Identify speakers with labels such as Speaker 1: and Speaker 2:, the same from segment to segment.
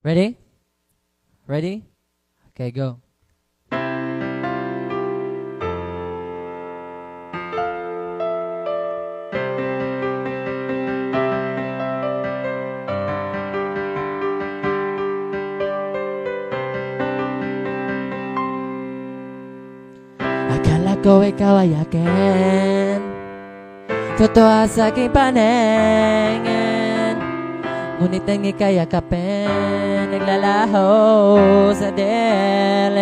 Speaker 1: Ready? Ready? Okay, go. Akala ko ikaw ay akin, totoo sa aking paningin, ngunit ang ika'y yakapin, naglalaho sa dilim.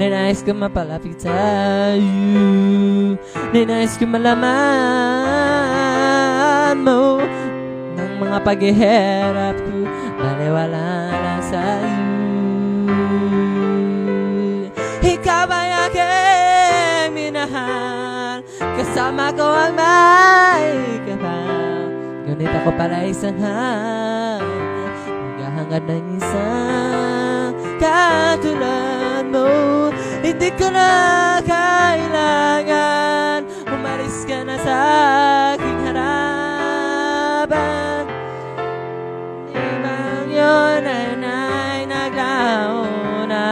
Speaker 1: Ninais ko mapalapit sa'yo, ninais ko malaman mo ng mga paghihirap ko, baliwala lang sa'yo. Ikaw ay aking minahal, kasama ko ang may kapal, ngunit ako pala isang naghahangad ng isang katulad mo. Hindi ko na kailangan, umalis ka na sa aking harapan. Ibang yun ay naglaho na,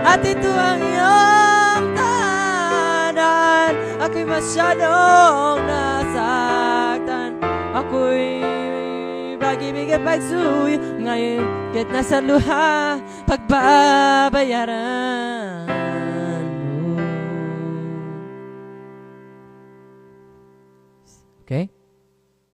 Speaker 1: at ito ang iyong tahanan. Ako'y masyadong nasaktan, ako'y pag-ibig at pagsuyo, ngayon kahit nasa luha, pagbabayaran.